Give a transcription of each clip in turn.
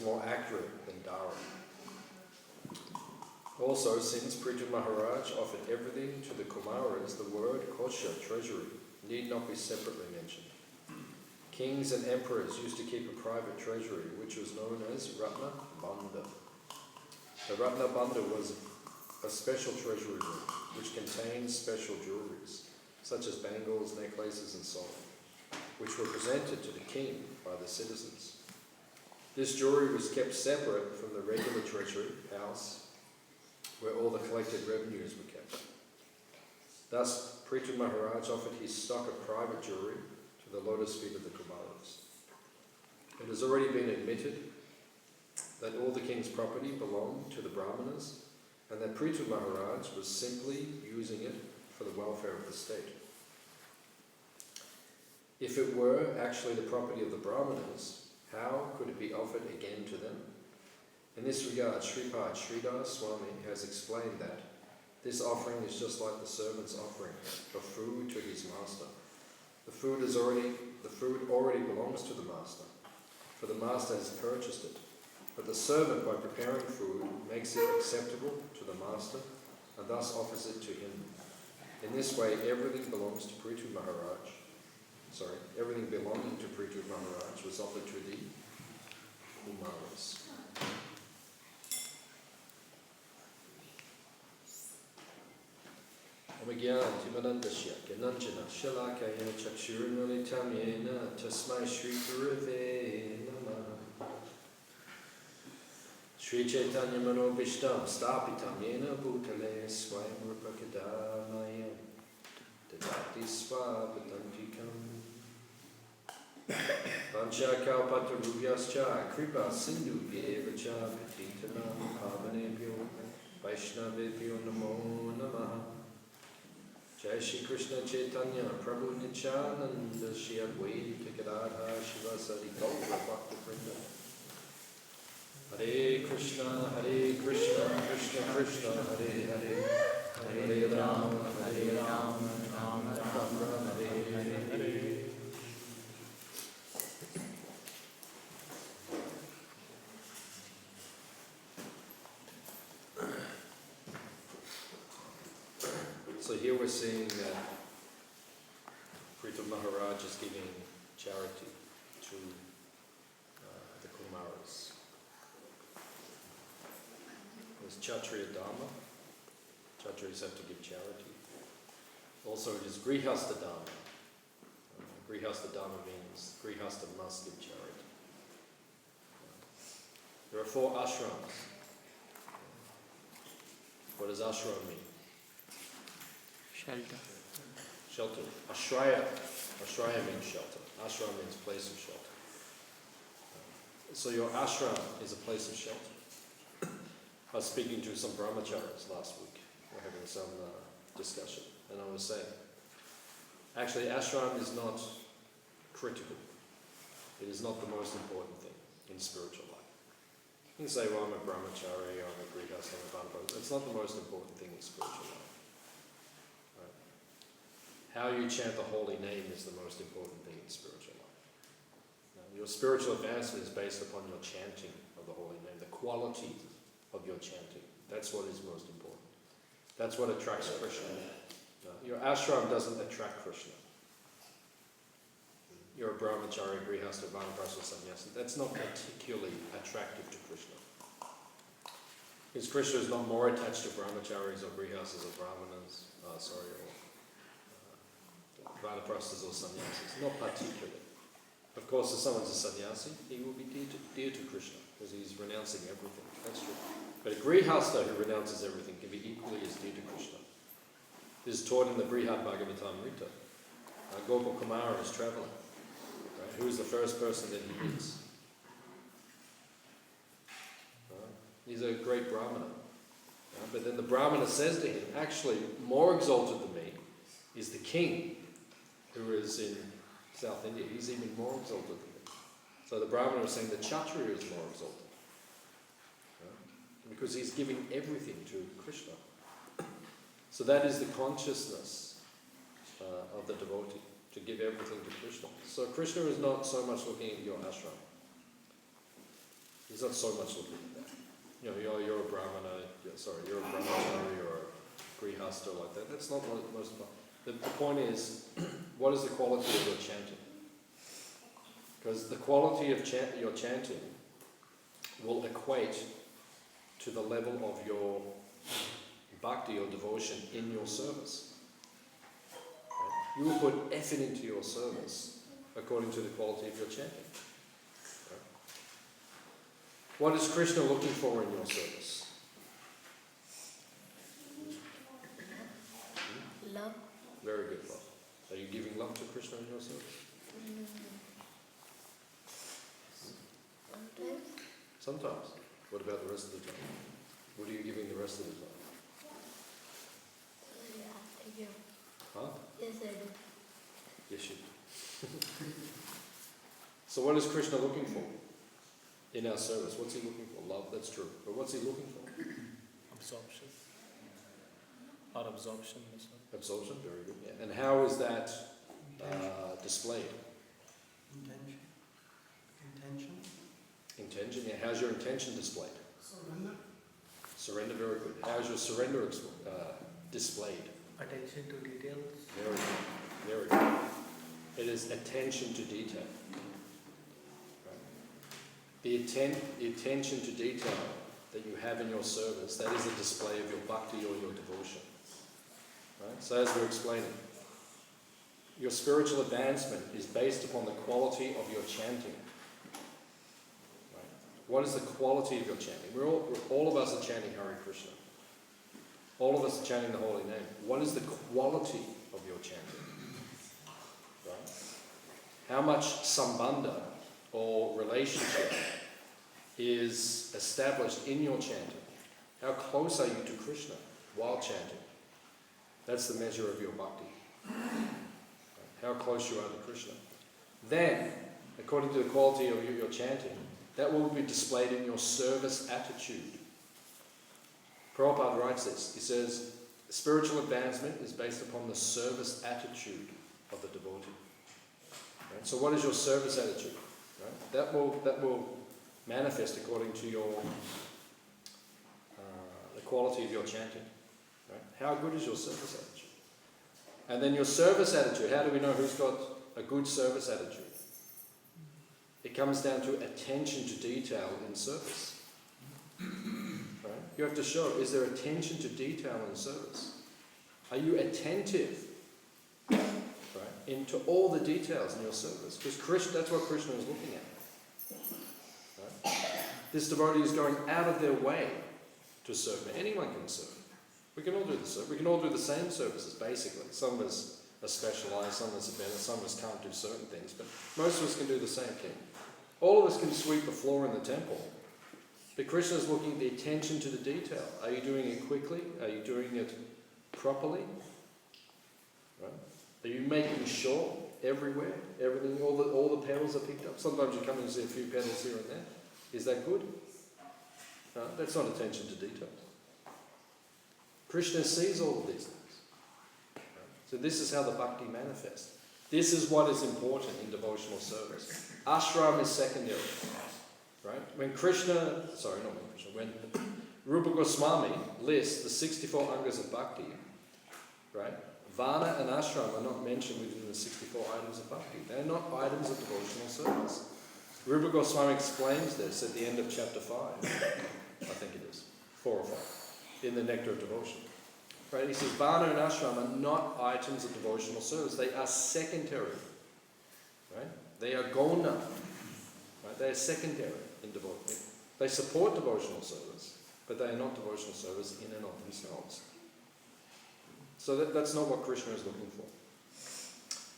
more accurate than Dara. Also, since Prithu Maharaj offered everything to the Kumaras, the word kosha, treasury, need not be separately mentioned. Kings and emperors used to keep a private treasury, which was known as Ratna Bandha. The Ratna Bandha was a special treasury room, which contained special jewelries, such as bangles, necklaces, and so on, which were presented to the king by the citizens. This jewelry was kept separate from the regular treasury house, where all the collected revenues were kept. Thus, Prithu Maharaj offered his stock of private jewelry to the lotus feet of the Kumaras. It has already been admitted that all the king's property belonged to the Brahmanas, and that Prithu Maharaj was simply using it for the welfare of the state. If it were actually the property of the Brahmanas, how could it be offered again to them? In this regard, Sripad Sridhar Swami has explained that this offering is just like the servant's offering of food to his master. The food already belongs to the master, for the master has purchased it. But the servant, by preparing food, makes it acceptable to the master and thus offers it to him. In this way, everything belonging to Prithu Maharaj was offered to the Kumaras. Omagyantimanandasya Gananjana Shalakaya Chakshurunalitam Yena Tasmai Shri Gurave Namaha Shri Chaitanya Manobishtam Stapitam Yena Bhutale Swayam Rupakadamayam Dadati Swapatantikam Vancha Kalpatarubhyascha Kripa Sindhu Vyevacha Patitanam Pavanebhyo Vaishnavebhyo Namo Namaha Jai Shri Krishna Chaitanya Prabhu Nityananda Shri Advaita Gadadhara Shivasari Gaura Bhakta Vrinda Hare Krishna Krishna Krishna Hare Hare Hare Rama Rama Rama Hare Hare. So here we're seeing that Prithu Maharaj is giving charity to the Kumaras. There's Kshatriya Dharma. Kshatris have to give charity. Also it is Grihastha Dharma. Grihastha Dharma means Grihastha must give charity. There are 4 ashrams. What does ashram mean? Shelter. Ashraya. Ashraya means shelter. Ashram means place of shelter. So your ashram is a place of shelter. I was speaking to some Brahmacharis last week. We're having some discussion. And I was saying, actually ashram is not critical. It is not the most important thing in spiritual life. You can say, well, I'm a Brahmachari, I'm a Grihastha, I'm a Vanaprastha. It's not the most important thing in spiritual life. How you chant the holy name is the most important thing in spiritual life. Now, your spiritual advancement is based upon your chanting of the holy name, the quality of your chanting. That's what is most important. That's what attracts Krishna. Your ashram doesn't attract Krishna. You're a Brahmachari, Grihastha, Vanaprastha, Sannyasi. That's not particularly attractive to Krishna. Because Krishna is not more attached to Brahmacharis or Grihasthas or Brahmanas, or Vanaprasthas or Sannyasis, not particularly. Of course, if someone's a sannyasi, he will be dear to Krishna, because he's renouncing everything. That's true. But a Grihastha who renounces everything can be equally as dear to Krishna. This is taught in the Śrīmad Bhāgavatam Morning Class. Gopal Kumara is traveling. Right? Who is the first person that he meets? He's a great Brahmana. But then the Brahmana says to him, actually, more exalted than me is the king, who is in South India. He's even more exalted than me. So the Brahmana was saying that Kshatriya is more exalted. Because he's giving everything to Krishna. So that is the consciousness of the devotee, to give everything to Krishna. So Krishna is not so much looking at your ashram. He's not so much looking at that. You know, you're a Brahmana, you're a Brahmachari or a Grihastha like that. That's not what most of the point is, what is the quality of your chanting? Because the quality of your chanting will equate to the level of your bhakti or devotion in your service. Right? You will put effort into your service according to the quality of your chanting. Okay. What is Krishna looking for in your service? Love. Very good, love. Are you giving love to Krishna in your service? Sometimes. Sometimes. What about the rest of the time? What are you giving the rest of the time? Yeah, I do. Huh? Yes, I do. Yes, you do. So what is Krishna looking for in our service? What's he looking for? Love, that's true. But what's he looking for? Absorption. Or absorption. Absorption, very good. Yeah. And how is that displayed? Intention, yeah. How's your intention displayed? Surrender, very good. How's your surrender displayed? Attention to details. Very good. Very good. It is attention to detail. Right? The attention to detail that you have in your service, that is a display of your bhakti or your devotion. Right? So as we're explaining, your spiritual advancement is based upon the quality of your chanting. Right? What is the quality of your chanting? All of us are chanting Hare Krishna. All of us are chanting the holy name. What is the quality of your chanting? Right? How much sambandha or relationship is established in your chanting? How close are you to Krishna while chanting? That's the measure of your bhakti. How close you are to Krishna. Then, according to the quality of your chanting, that will be displayed in your service attitude. Prabhupada writes this. He says, spiritual advancement is based upon the service attitude of the devotee. Right? So what is your service attitude? Right? That will manifest according to your the quality of your chanting. Right? How good is your service attitude? And then your service attitude, how do we know who's got a good service attitude? It comes down to attention to detail in service. Right? You have to show, is there attention to detail in service? Are you attentive, right, into all the details in your service? Because that's what Krishna is looking at. Right? This devotee is going out of their way to serve me. Anyone can serve. We can all do the service. We can all do the same services, basically. Some of us are specialised, some of us are better, some of us can't do certain things, but most of us can do the same thing. All of us can sweep the floor in the temple. But Krishna is looking at the attention to the detail. Are you doing it quickly? Are you doing it properly? Right? Are you making sure everywhere, everything, all the petals are picked up? Sometimes you come and see a few petals here and there. Is that good? No, that's not attention to detail. Krishna sees all of these things. Right? So this is how the bhakti manifests. This is what is important in devotional service. Ashram is secondary. Right? When Rupa Goswami lists the 64 angas of bhakti, right? Vana and ashram are not mentioned within the 64 items of bhakti. They are not items of devotional service. Rupa Goswami explains this at the end of chapter 5. I think it is. 4 or 5. In the Nectar of Devotion. Right? He says Vana and ashram are not items of devotional service. They are secondary. Right? They are gona. Right? They are secondary in devotion. They support devotional service, but they are not devotional service in and of themselves. So that's not what Krishna is looking for.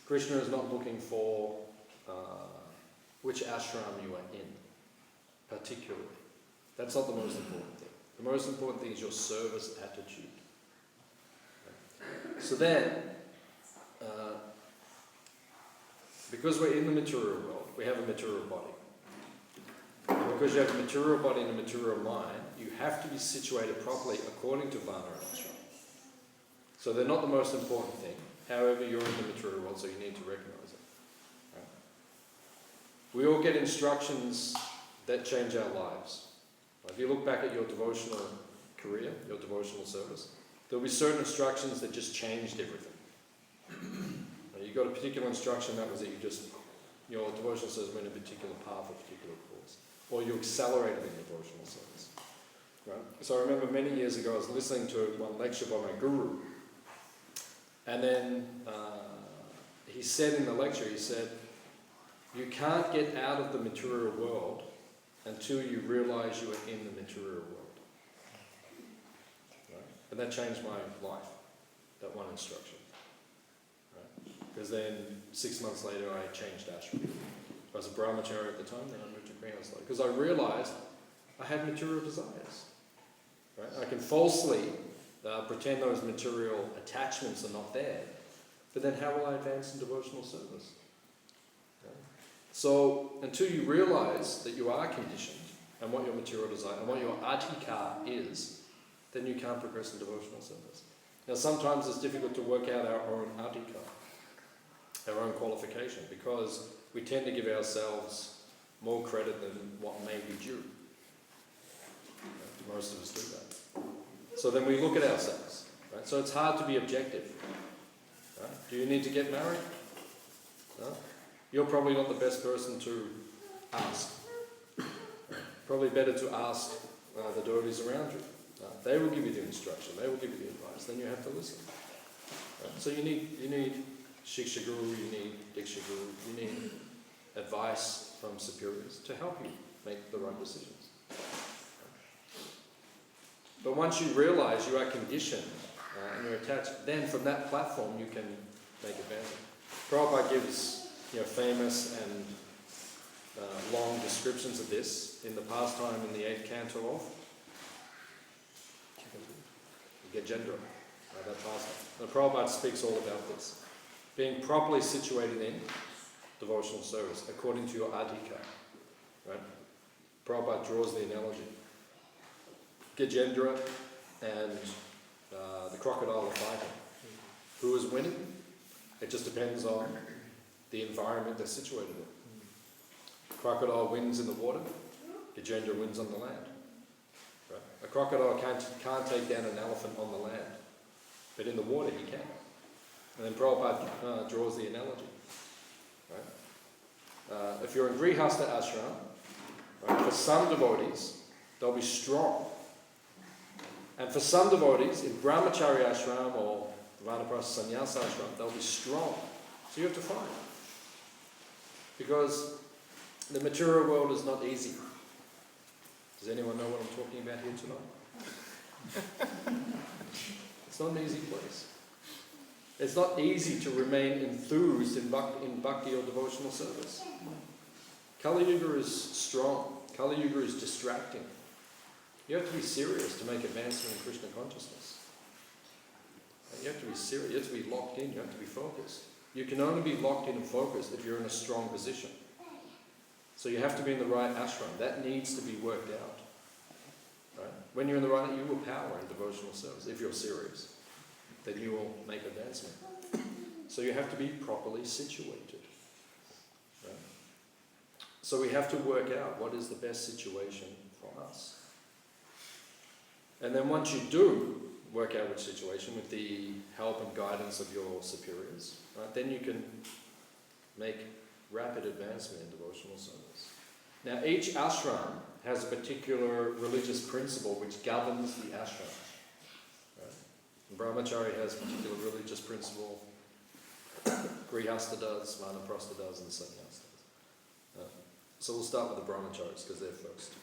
Krishna is not looking for which ashram you are in, particularly. That's not the most important thing. The most important thing is your service attitude. So then, because we're in the material world, we have a material body. And because you have a material body and a material mind, you have to be situated properly according to Vana and Ashram. So they're not the most important thing. However, you're in the material world, so you need to recognize it. Right? We all get instructions that change our lives. If you look back at your devotional career, your devotional service, there'll be certain instructions that just changed everything. You got a particular instruction, that was it. Your devotional service went in a particular path, a particular course. Or you accelerated in devotional service. Right? So I remember many years ago I was listening to one lecture by my guru, and then he said in the lecture, he said, you can't get out of the material world until you realise you are in the material world. Right? And that changed my life, that one instruction. Right? Because then 6 months later I changed ashram. I was a Brahmachari at the time, then I moved to greenhouse later. Because I realised I had material desires. Right? I can falsely pretend those material attachments are not there, but then how will I advance in devotional service? Okay? So until you realise that you are conditioned and what your material desire and what your adhikar is, then you can't progress in devotional service. Now sometimes it's difficult to work out our own adhikar, our own qualification, because we tend to give ourselves more credit than what may be due. Most of us do that. So then we look at ourselves. Right? So it's hard to be objective. Right? Do you need to get married? No? You're probably not the best person to ask. Right? Probably better to ask the devotees around you. They will give you the instruction. They will give you the advice. Then you have to listen. Right? So you need Shiksha Guru, you need Diksha Guru, you need advice from superiors to help you make the right decisions. But once you realise you are conditioned and you're attached, then from that platform you can make advantage. Prabhupada gives famous and long descriptions of this in the pastime in the 8th canto of Gajendra, that pastime. Now Prabhupada speaks all about this. Being properly situated in devotional service according to your adhikar. Right? Prabhupada draws the analogy. Gajendra and the crocodile are fighting. Who is winning? It just depends on the environment they're situated in. Crocodile wins in the water, Gajendra wins on the land. Right? A crocodile can't take down an elephant on the land, but in the water he can. And then Prabhupada draws the analogy. Right? If you're in Grihastha Ashram, right, for some devotees, they'll be strong. And for some devotees, in Brahmachari Ashram or Vanaprastha Sannyasa Ashram, they'll be strong. So you have to fight. Because the material world is not easy. Does anyone know what I'm talking about here tonight? It's not an easy place. It's not easy to remain enthused in bhakti or devotional service. Kali Yuga is strong. Kali Yuga is distracting. You have to be serious to make advancement in Krishna consciousness. You have to be serious. You have to be locked in. You have to be focused. You can only be locked in and focused if you're in a strong position. So you have to be in the right ashram. That needs to be worked out. Right? When you're in the right, you will power in devotional service. If you're serious, then you will make advancement. So you have to be properly situated. Right? So we have to work out what is the best situation for us. And then once you do work out which situation with the help and guidance of your superiors, right, then you can make rapid advancement in devotional service. Now each ashram has a particular religious principle which governs the ashram. Right? Brahmachari has a particular religious principle, Grihastha does, Vanaprastha does, and Sannyasa does. So we'll start with the Brahmacharis because they're first.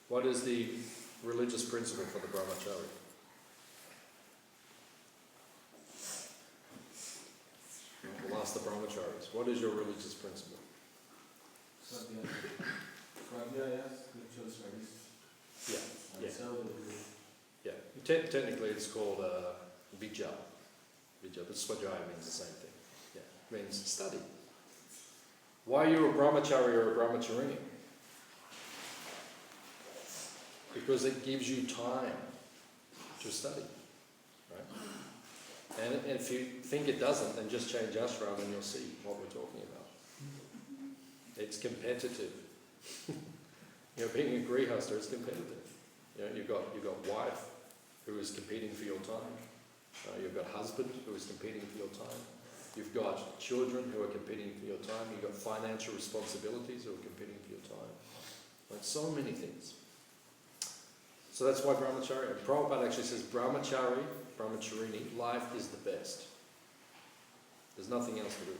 What is the religious principle for the Brahmachari? We'll ask the Brahmacharis. What is your religious principle? Swadhyaya, spiritual studies. Yeah. Technically it's called Vijja. But Swadhyaya means the same thing. Yeah. It means study. Why are you a Brahmachari or a Brahmacharini? Because it gives you time to study. Right? And if you think it doesn't, then just change ashram and you'll see what we're talking about. It's competitive. Being a grihasta is competitive. You've got wife who is competing for your time. You've got husband who is competing for your time. You've got children who are competing for your time. You've got financial responsibilities who are competing for your time. Like so many things. So that's why Brahmachari, and Prabhupada actually says Brahmacharini, life is the best. There's nothing else to do.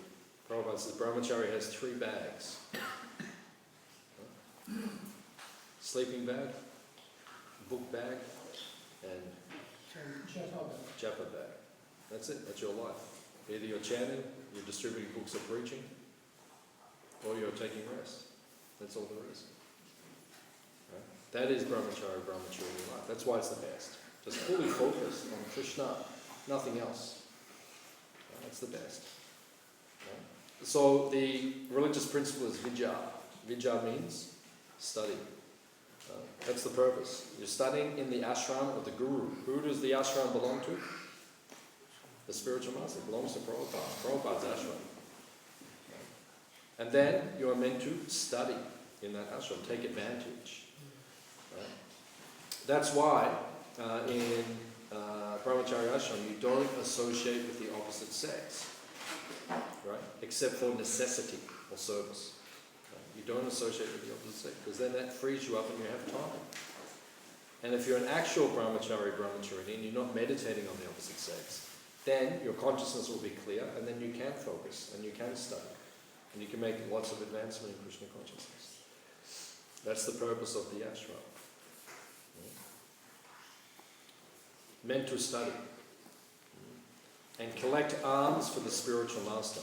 Prabhupada says Brahmachari has 3 bags. Sleeping bag, book bag, and japa bag. That's it, that's your life. Either you're chanting, you're distributing books or preaching, or you're taking rest. That's all there is. Right? That is Brahmachari life. That's why it's the best. Just fully focused on Krishna, nothing else. That's the best. Right? So the religious principle is vijja. Vijja means study. That's the purpose. You're studying in the ashram of the guru. Who does the ashram belong to? The spiritual master. It belongs to Prabhupada. Prabhupada's ashram. And then you are meant to study in that ashram. Take advantage. Right? That's why in Brahmachari Ashram you don't associate with the opposite sex. Right? Except for necessity or service. You don't associate with the opposite sex, because then that frees you up and you have time. And if you're an actual Brahmachari and you're not meditating on the opposite sex, then your consciousness will be clear, and then you can focus, and you can study, and you can make lots of advancement in Krishna consciousness. That's the purpose of the ashram. Meant to study. And collect alms for the spiritual master.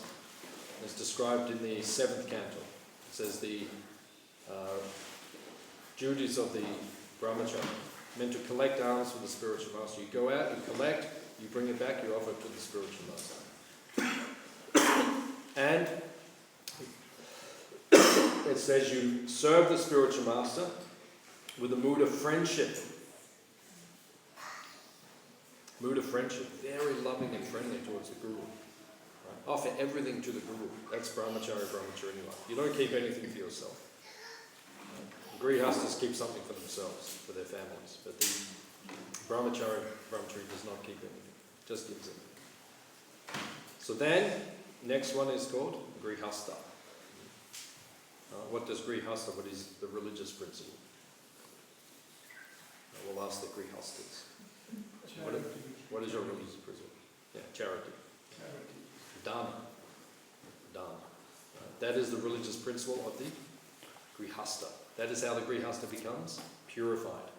As described in the 7th canto. It says the duties of the Brahmachari, meant to collect alms for the spiritual master. You go out, you collect, you bring it back, you offer it to the spiritual master. And it says you serve the spiritual master with a mood of friendship. Mood of friendship, very loving and friendly towards the guru. Offer everything to the guru. That's Brahmachari life. You don't keep anything for yourself. Grihastas keep something for themselves, for their families. But the Brahmachari does not keep anything. Just gives it. So then, next one is called Grihasta. What does Grihasta, what is the religious principle? We'll ask the Grihastas. What is your religious principle? Yeah, charity. Dharma. That is the religious principle of the Grihasta. That is how the Grihasta becomes purified.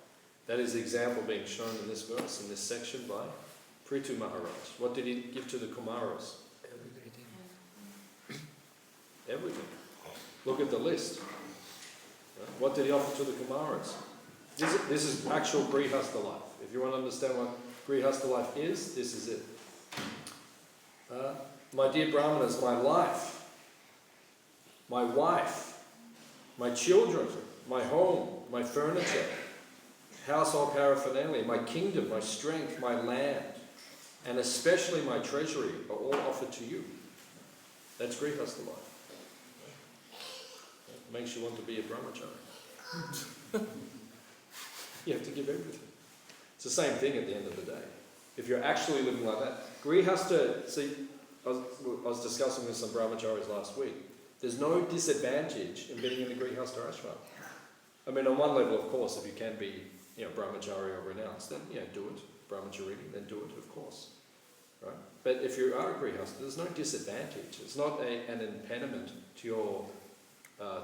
That is the example being shown in this verse, in this section by Prithu Maharaj. What did he give to the Kumaras? Everything. Look at the list. What did he offer to the Kumaras? This is actual Grihasta life. If you want to understand what Grihasta life is, this is it. My dear Brahmanas, my life, my wife, my children, my home, my furniture, household paraphernalia, my kingdom, my strength, my land, and especially my treasury are all offered to you. That's Grihasta life. It makes you want to be a Brahmachari. You have to give everything. It's the same thing at the end of the day. If you're actually living like that, Grihasta, see, I was discussing with some Brahmacharis last week. There's no disadvantage in being in the Grihasta Ashram. I mean, on one level, of course, if you can be, Brahmachari or renounced, then, do it. Brahmachari, then do it, of course. Right? But if you are a Grihasta, there's no disadvantage. It's not an impediment to your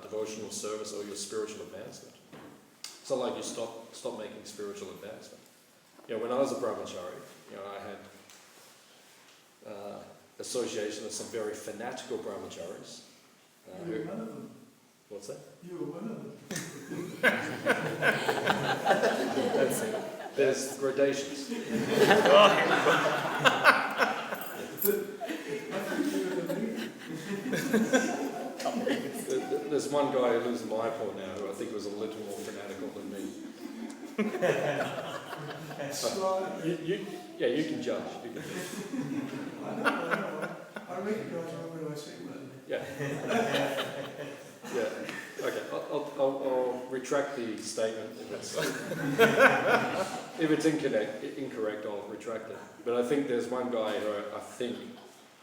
devotional service or your spiritual advancement. It's not like you stop making spiritual advancement. When I was a Brahmachari, I had association with some very fanatical Brahmacharis. You were one of them. What's that? You were one of them. That's it. There's gradations. There's one guy who lives in Mayapur now who I think was a little more fanatical than me. You can judge. I know. I recognise when I see one. Yeah. Okay, I'll retract the statement if it's incorrect, I'll retract it. But I think there's one guy who I think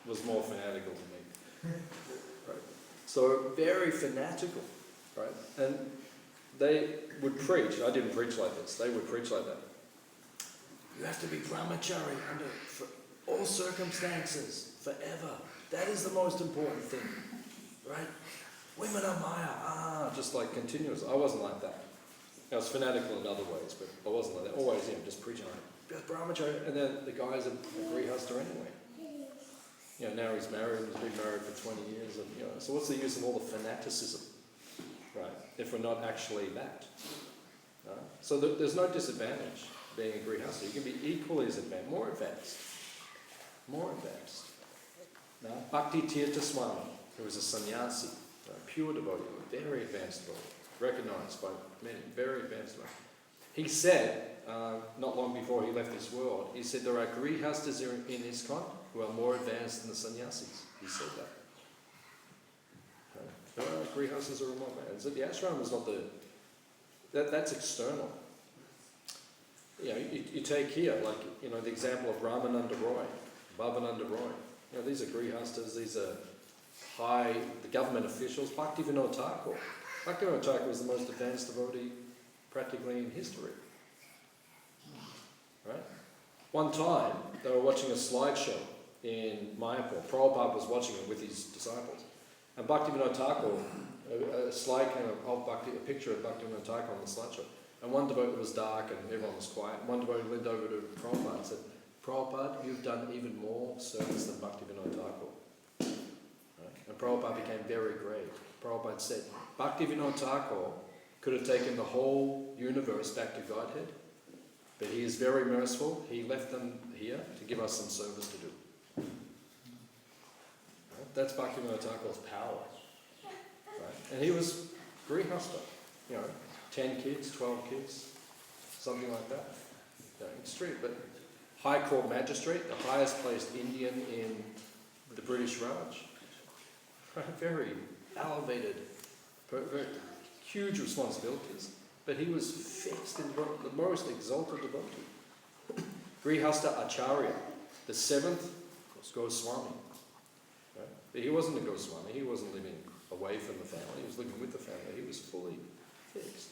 was more fanatical than me. Right? So very fanatical, right? And they would preach. I didn't preach like this. They would preach like that. You have to be Brahmachari for all circumstances, forever. That is the most important thing, right? Women are Maya, just like continuous. I wasn't like that. I was fanatical in other ways, but I wasn't like that. Always, just preaching like just Brahmachari, and then the guy's a grihasta anyway. Now he's married, he's been married for 20 years, and so what's the use of all the fanaticism, right? If we're not actually that. Right? So there's no disadvantage being a grihasta. You can be equally as advanced, more advanced. No? Bhakti Tirtha Swami, who was a sannyasi, a pure devotee, a very advanced devotee, recognized by many, very advanced devotee. He said, not long before he left this world, he said there are grihastas in ISKCON who are more advanced than the sannyasis. He said that. There are grihastas who are more advanced. The ashram is not that's external. You take here, like, the example of Ramananda Roy, Bhavananda Roy. These are grihastas, these are the government officials. Bhaktivedanta Thakur. Bhaktivedanta Thakur was the most advanced devotee practically in history. Right? One time, they were watching a slideshow in Mayapur. Prabhupada was watching it with his disciples. And Bhaktivedanta Thakur, a slide came up of a picture of Bhaktivedanta Thakur on the slideshow. And one devotee, it was dark and everyone was quiet. One devotee leaned over to Prabhupada and said, Prabhupada, you've done even more service than Bhaktivedanta Thakur. Right? And Prabhupada became very grave. Prabhupada said, Bhaktivedanta Thakur could have taken the whole universe back to Godhead, but he is very merciful. He left them here to give us some service to do. Right? That's Bhaktivedanta Thakur's power. Right? And he was grihasta, 10 kids, 12 kids, something like that. Extreme, but High Court Magistrate, the highest placed Indian in the British Raj. Very elevated, very huge responsibilities, but he was fixed in the most exalted devotee. Grihasta Acharya, the 7th Goswami. Right? But he wasn't a Goswami, he wasn't living away from the family, he was living with the family, he was fully fixed.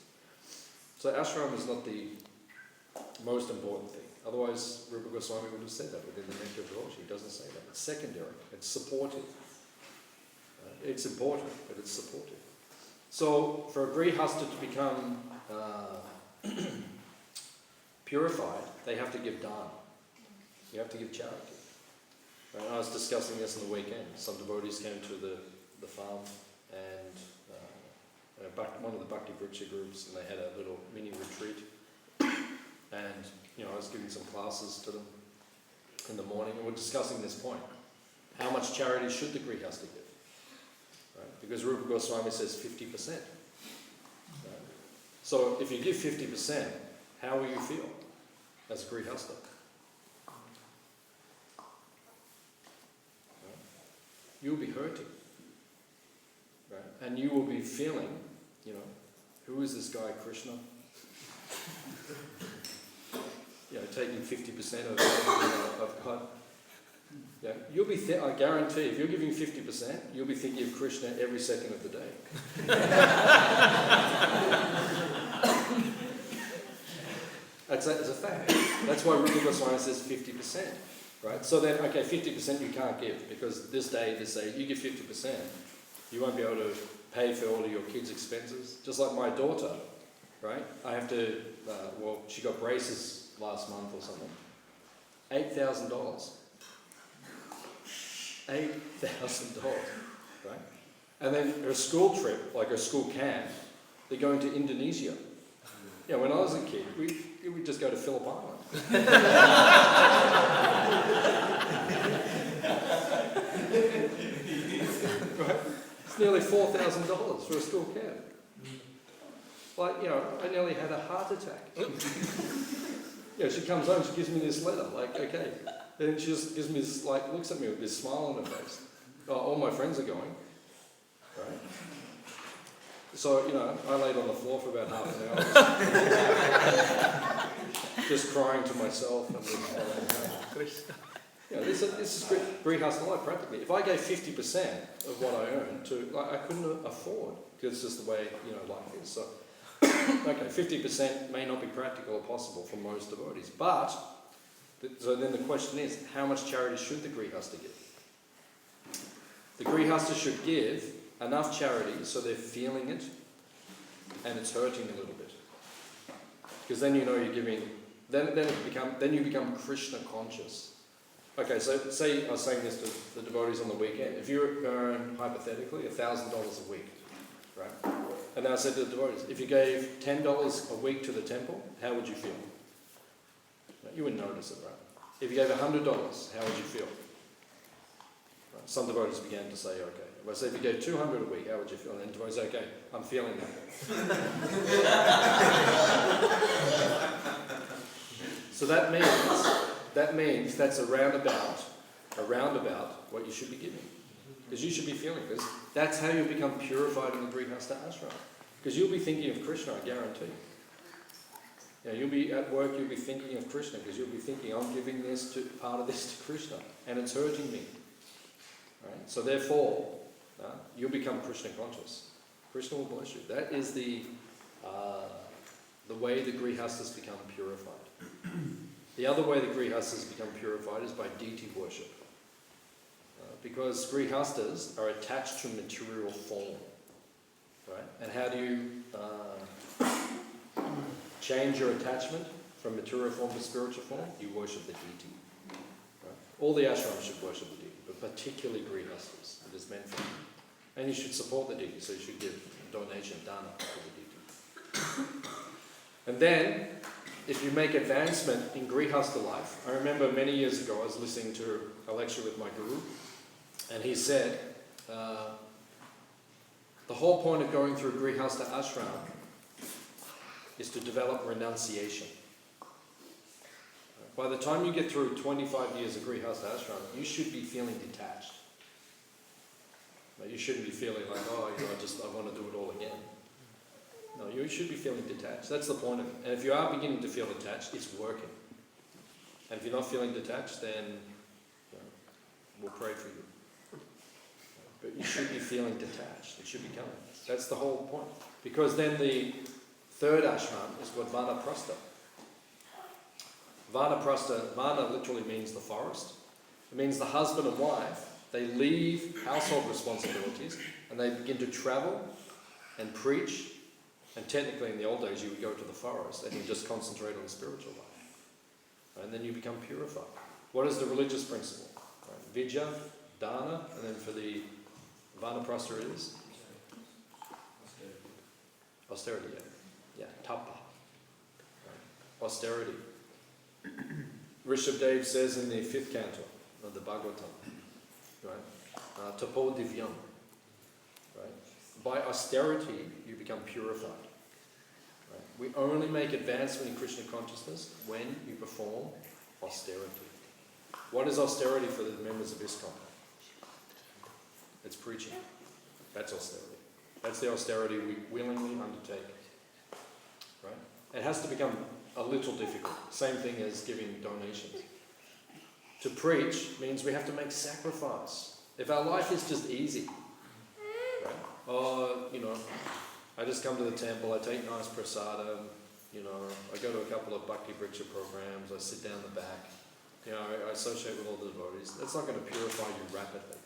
So ashram is not the most important thing. Otherwise, Rupa Goswami would have said that within the Nectar of Devotion. He doesn't say that. It's secondary. It's supportive. It's important, but it's supportive. So, for a grihasta to become purified, they have to give dana. You have to give charity. And I was discussing this on the weekend. Some devotees came to the farm and one of the Bhakti Vriksha groups, and they had a little mini retreat. And I was giving some classes to them in the morning, and we're discussing this point. How much charity should the grihasta give? Right? Because Rupa Goswami says 50%. Right? So if you give 50%, how will you feel as a grihasta? Right? You'll be hurting. Right? And you will be feeling, who is this guy, Krishna? Taking 50% of God. You'll be, I guarantee, if you're giving 50%, you'll be thinking of Krishna every second of the day. That's a fact. That's why Rupa Goswami says 50%. Right? So then, 50% you can't give, because this day, you give 50%, you won't be able to pay for all of your kids' expenses. Just like my daughter, right? I have to, she got braces last month or something. $8,000. $8,000, right? And then her school trip, like her school camp, they're going to Indonesia. When I was a kid, we would just go to Phillip Island. Right? It's nearly $4,000 for a school camp. I nearly had a heart attack. She comes home, she gives me this letter, Then she just gives me this, looks at me with this smile on her face. Oh, all my friends are going, right? So, I laid on the floor for about half an hour, just crying to myself. And Krishna. this is grihastha life practically. If I gave 50% of what I earned to, I couldn't afford, because it's just the way, life is. So, okay, 50% may not be practical or possible for most devotees, but, so then the question is, how much charity should the grihastha give? The grihastha should give enough charity so they're feeling it and it's hurting a little bit. Because then you're giving, then you become Krishna conscious. Okay, so say I was saying this to the devotees on the weekend. If you earn, hypothetically, $1,000 a week, right? And then I said to the devotees, if you gave $10 a week to the temple, how would you feel? You wouldn't notice it, right? If you gave $100, how would you feel? Right? Some devotees began to say, okay. If I said, if you gave $200 a week, how would you feel? And then devotees, okay, I'm feeling that. So that means that's around about what you should be giving. Because you should be feeling this. That's how you become purified in the Grihastha Ashram. Because you'll be thinking of Krishna, I guarantee. You'll be at work, you'll be thinking of Krishna, because you'll be thinking, I'm giving part of this to Krishna, and it's hurting me. Right? So therefore, you'll become Krishna conscious. Krishna will bless you. That is the way the grihasthas become purified. The other way the grihasthas become purified is by deity worship. Because grihasthas are attached to material form. Right? And how do you change your attachment from material form to spiritual form? You worship the deity. Right? All the ashrams should worship the deity, but particularly grihasthas. It is meant for them. And you should support the deity, so you should give a donation, dana, to the deity. And then, if you make advancement in grihastha life, I remember many years ago I was listening to a lecture with my guru, and he said, the whole point of going through grihastha ashram is to develop renunciation. By the time you get through 25 years of grihastha ashram, you should be feeling detached. You shouldn't be feeling like, I want to do it all again. No, you should be feeling detached. That's the point of it. And if you are beginning to feel detached, it's working. And if you're not feeling detached, then we'll pray for you. But you should be feeling detached. It should be coming. That's the whole point. Because then the third ashram is what vanaprastha. Vana literally means the forest. It means the husband and wife, they leave household responsibilities and they begin to travel and preach. And technically in the old days you would go to the forest and you just concentrate on the spiritual life. And then you become purified. What is the religious principle? Right. Vidya, dana, and then for the vanaprastha is? Austerity, yeah. Tapa. Right. Austerity. Rishabdev says in the 5th canto of the Bhagavatam, right? Tapo divyam. Right? By austerity, you become purified. Right? We only make advancement in Krishna consciousness when you perform austerity. What is austerity for the members of ISKCON? It's preaching. That's austerity. That's the austerity we willingly undertake. Right? It has to become a little difficult. Same thing as giving donations. To preach means we have to make sacrifice. If our life is just easy, right? I just come to the temple, I take nice prasadam, I go to a couple of Bhaktivedanta programs, I sit down the back, I associate with all the devotees. That's not going to purify you rapidly.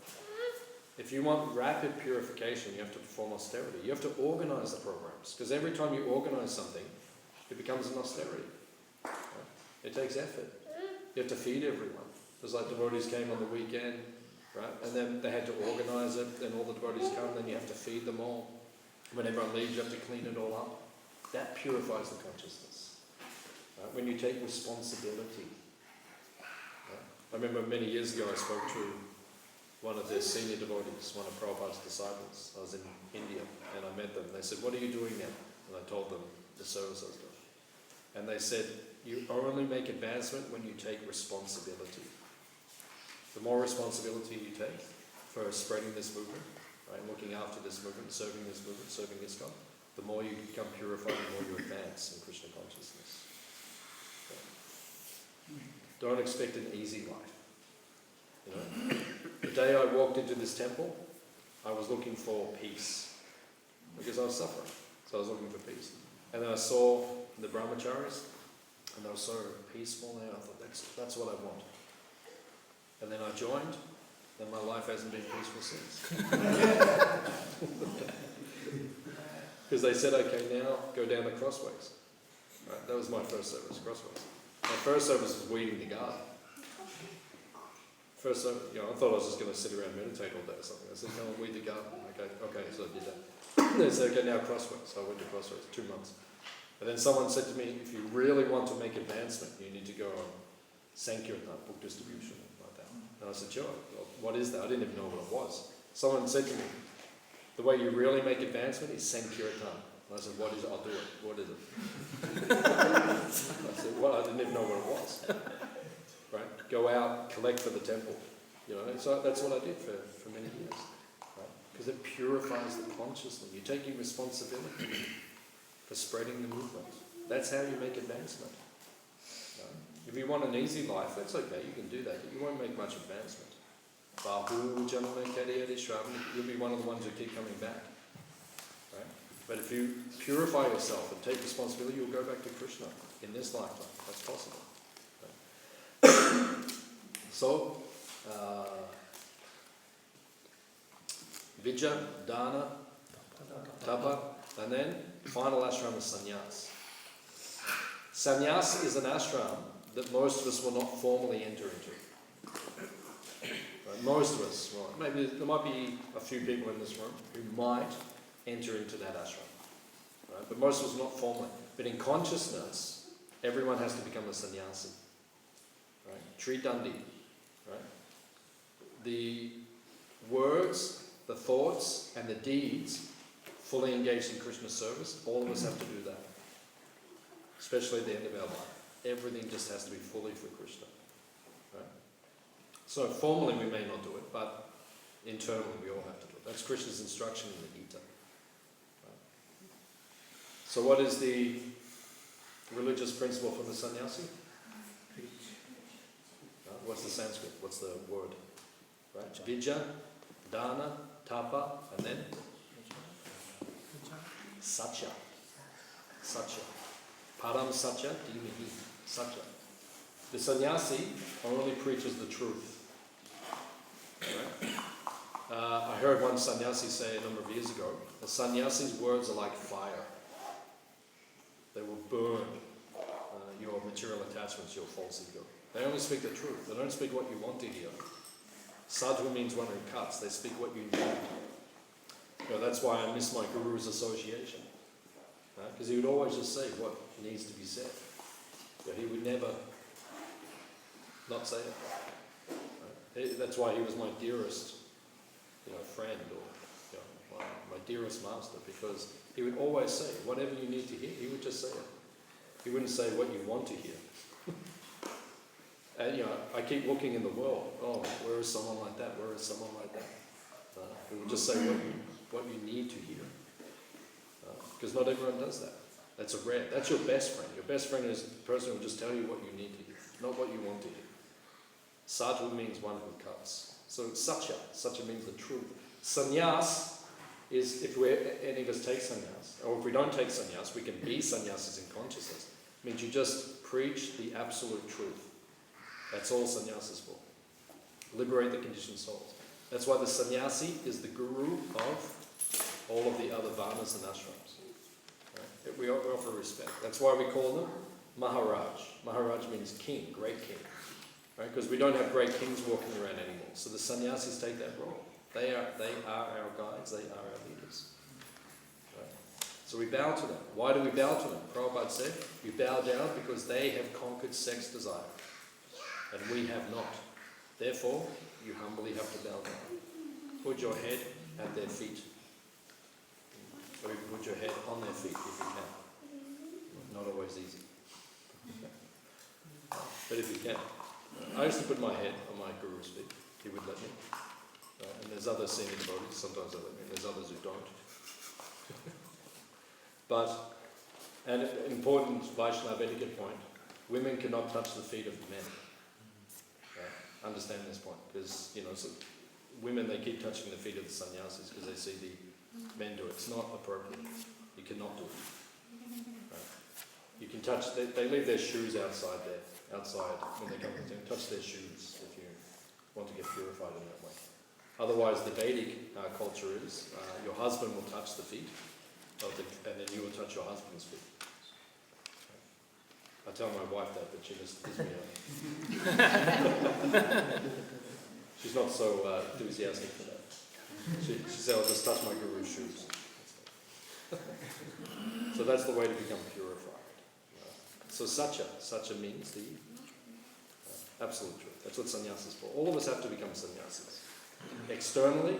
If you want rapid purification, you have to perform austerity. You have to organize the programs, because every time you organize something, it becomes an austerity. Right? It takes effort. You have to feed everyone. There's like devotees came on the weekend, right? And then they had to organize it, then all the devotees come, then you have to feed them all. When everyone leaves, you have to clean it all up. That purifies the consciousness. Right? When you take responsibility. Right? I remember many years ago I spoke to one of their senior devotees, one of Prabhupada's disciples. I was in India and I met them. They said, "What are you doing now?" And I told them the service I was doing. And they said, "You only make advancement when you take responsibility." The more responsibility you take for spreading this movement, right? Looking after this movement, serving ISKCON, the more you become purified, the more you advance in Krishna consciousness. Don't expect an easy life. You know, the day I walked into this temple, I was looking for peace because I was suffering. So I was looking for peace, and then I saw the Brahmacharis, and they were so peaceful there. I thought that's what I want. And then I joined, and my life hasn't been peaceful since. Because they said, okay, now go down the crossways. Right? That was my first service, crossways. My first service was weeding the garden. First, I thought I was just going to sit around and meditate all day or something. I said, go and weed the garden. Okay, so I did that. They said, okay, now crossways. So I went to crossways, 2 months. And then someone said to me, if you really want to make advancement, you need to go on Sankirtan, book distribution, like that. And I said, sure, well, what is that? I didn't even know what it was. Someone said to me, the way you really make advancement is Sankirtan. And I said, what is it? I'll do it. What is it? I said, well, I didn't even know what it was. Right? Go out, collect for the temple. You know, so that's what I did for many years. Right? Because it purifies the consciousness. You're taking responsibility for spreading the movement. That's how you make advancement. Right? If you want an easy life, that's okay, you can do that, but you won't make much advancement. You'll be one of the ones who keep coming back. Right? But if you purify yourself and take responsibility, you'll go back to Krishna in this lifetime. That's possible. Right? So, Vijja, Dana, Tapa, and then final ashram is sannyas. Sannyas is an ashram that most of us will not formally enter into. Right? Most of us, well, maybe there might be a few people in this room who might enter into that ashram. Right? But most of us not formally. But in consciousness, everyone has to become a sannyasi. Right? Tridandi. Right? The words, the thoughts, and the deeds fully engaged in Krishna's service, all of us have to do that. Especially at the end of our life. Everything just has to be fully for Krishna. Right? So formally we may not do it, but internally we all have to do it. That's Krishna's instruction in the Gita. Right? So what is the religious principle for the sannyasi? What's the Sanskrit? What's the word? Right? Vijja, Dana, Tapa, and then Satya. Satya. Param Satya, Dhimihi. Satya. The sannyasi only preaches the truth. Right? I heard one sannyasi say a number of years ago, the sannyasi's words are like fire. They will burn your material attachments, your false ego. They only speak the truth. They don't speak what you want to hear. Sadhu means one who cuts. They speak what you need. You know, that's why I miss my guru's association. Because he would always just say what needs to be said. But he would never not say it. Right? That's why he was my dearest, friend, or my dearest master, because he would always say whatever you need to hear. He would just say it. He wouldn't say what you want to hear. And I keep looking in the world. Oh, where is someone like that? Where is someone like that? He would just say what you need to hear. Because not everyone does that. That's your best friend. Your best friend is the person who will just tell you what you need to hear, not what you want to hear. Sadhu means one who cuts. So it's Satya. Satya means the truth. Sannyas is, if any of us take sannyas, or if we don't take sannyas, we can be sannyasis in consciousness. It means you just preach the absolute truth. That's all sannyas is for. Liberate the conditioned souls. That's why the sannyasi is the guru of all of the other varnas and ashrams. Right? We offer respect. That's why we call them Maharaj. Maharaj means king, great king. Right? Because we don't have great kings walking around anymore. So the sannyasis take that role. They are our guides, they are our leaders. Right? So we bow to them. Why do we bow to them? Prabhupada said, we bow down because they have conquered sex desire. And we have not. Therefore, you humbly have to bow down. Put your head at their feet. Or you can put your head on their feet if you can. Not always easy. But if you can. I used to put my head on my guru's feet. He would let me. And there's other senior devotees, sometimes there's others who don't. But, and an important Vaishnava etiquette point, women cannot touch the feet of men. Understand this point, because, you know, so women, they keep touching the feet of the sannyasis because they see the men do it. It's not appropriate. You cannot do it. Right? You can touch, they leave their shoes outside when they come to them. Touch their shoes if you want to get purified in that way. Otherwise, the Vedic culture is your husband will touch the feet, and then you will touch your husband's feet. I tell my wife that, but she just gives me she's not so enthusiastic for that. She said, I'll just touch my guru's shoes. So that's the way to become purified. So satya means the absolute truth. That's what sannyasa is for. All of us have to become sannyasis. Externally,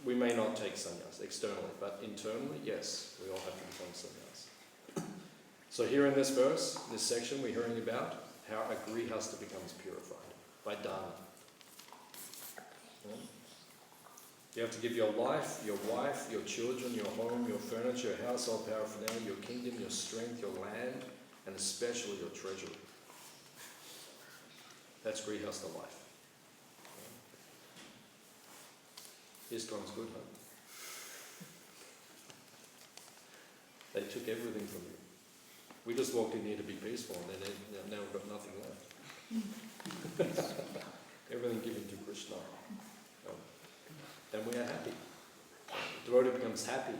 we may not take sannyas, externally, but internally, yes, we all have to become sannyas. So here in this verse, this section, we're hearing about how a grihastha becomes purified by dana. You have to give your life, your wife, your children, your home, your furniture, your household paraphernalia, your kingdom, your strength, your land, and especially your treasury. That's grihastha life. ISKCON's good, huh? They took everything from you. We just walked in here to be peaceful, and then now we've got nothing left. Everything given to Krishna. And we are happy. The devotee becomes happy,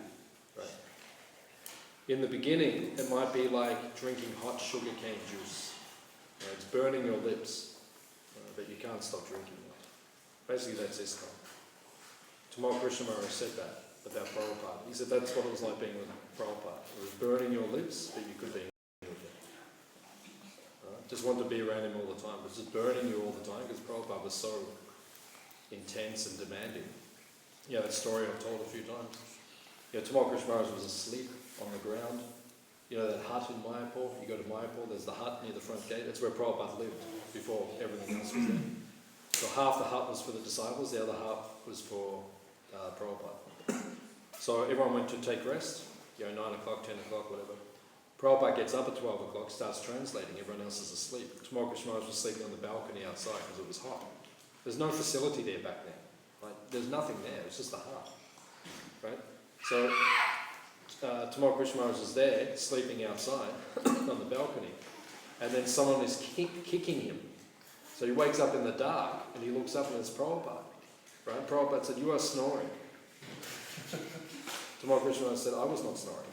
right? In the beginning, it might be like drinking hot sugarcane juice. It's burning your lips, but you can't stop drinking it. Basically, that's ISKCON. Tomorrow Krishna Maharaj said that about Prabhupada. He said that's what it was like being with Prabhupada. It was burning your lips, but you could be with him. Just wanted to be around him all the time. It was just burning you all the time because Prabhupada was so intense and demanding. Yeah, that story I've told a few times. Tomorrow Krishna Maharaj was asleep on the ground. You know that hut in Mayapur? You go to Mayapur, there's the hut near the front gate. That's where Prabhupada lived before everything else was there. So half the hut was for the disciples, the other half was for Prabhupada. So everyone went to take rest, 9 o'clock, 10 o'clock, whatever. Prabhupada gets up at 12 o'clock, starts translating, everyone else is asleep. Tomorrow Krishna Maharaj was sleeping on the balcony outside because it was hot. There's no facility there back then. Right? There's nothing there, it's just a hut. Right? So tomorrow Krishna Maharaj is there, sleeping outside on the balcony, and then someone is kicking him. So he wakes up in the dark and he looks up and it's Prabhupada. Right? Prabhupada said, "You are snoring." Tomorrow Krishna Maharaj said, "I was not snoring."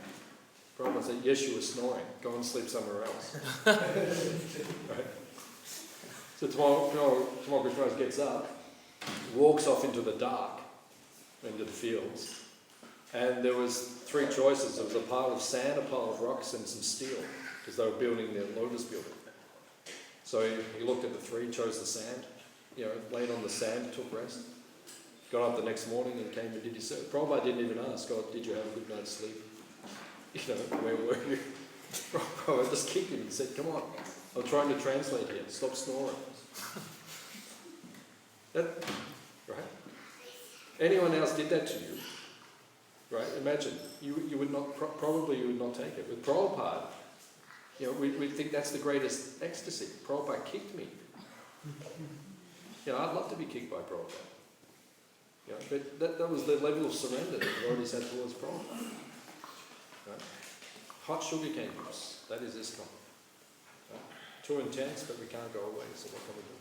Prabhupada said, "Yes, you were snoring. Go and sleep somewhere else." Right? So tomorrow Krishna Maharaj gets up, walks off into the dark, into the fields, and there was 3 choices. There was a pile of sand, a pile of rocks, and some steel, because they were building their lotus building. So he looked at the 3, chose the sand, laid on the sand, took rest, got up the next morning and came and did his service. Prabhupada didn't even ask, "God, did you have a good night's sleep? Where were you?" Prabhupada just kicked him and said, "Come on, I'm trying to translate here, stop snoring." Right? Anyone else did that to you, right? Imagine, you would not, probably you would not take it. With Prabhupada, we think that's the greatest ecstasy. Prabhupada kicked me. I'd love to be kicked by Prabhupada. But that was the level of surrender that the devotees had towards Prabhupada. Right? Hot sugarcane juice, that is ISKCON. Right? Too intense, but we can't go away, so what can we do?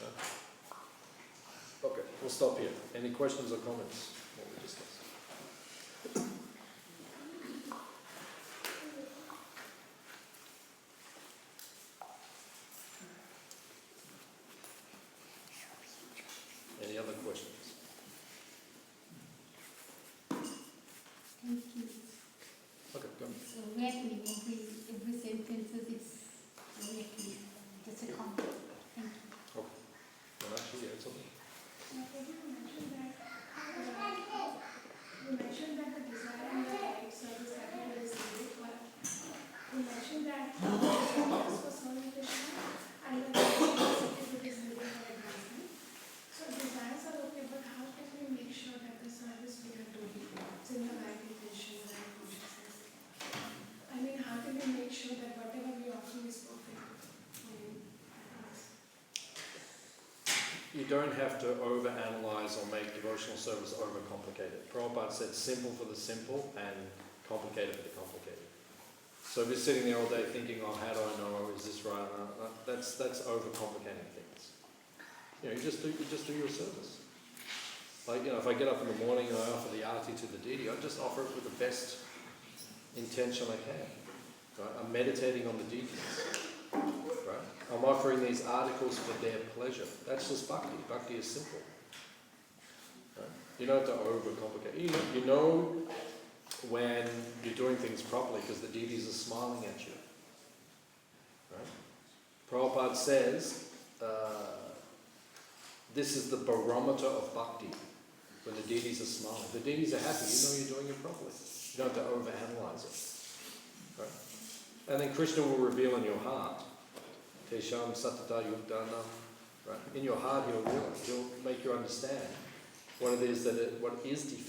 Right? Okay, we'll stop here. Any questions or comments? What we discussed? Any other questions? Thank you. Okay, go. So we have to every sentence is just a comment. Thank you. Okay. Well, actually, yeah, it's something. You mentioned that the desire and the right service capital is needed, but you mentioned that the desire is for serving Krishna and the right service is needed for advancement. So desires are okay, but you don't have to overanalyze or make devotional service overcomplicated. Prabhupada said simple for the simple and complicated for the complicated. So if you're sitting there all day thinking, oh, how do I know, is this right? That's overcomplicating things. You know, you just do your service. Like, you know, if I get up in the morning and I offer the arati to the deity, I just offer it with the best intention I can. Right? I'm meditating on the deities. Right? I'm offering these articles for their pleasure. That's just bhakti. Bhakti is simple. Right? You don't have to overcomplicate. You know when you're doing things properly because the deities are smiling at you. Right? Prabhupada says, this is the barometer of bhakti. When the deities are smiling. The deities are happy, you know you're doing it properly. You don't have to overanalyze it. Right? And then Krishna will reveal in your heart. Tesham satata yuktanam. Right? In your heart he'll make you understand what it is what is defective.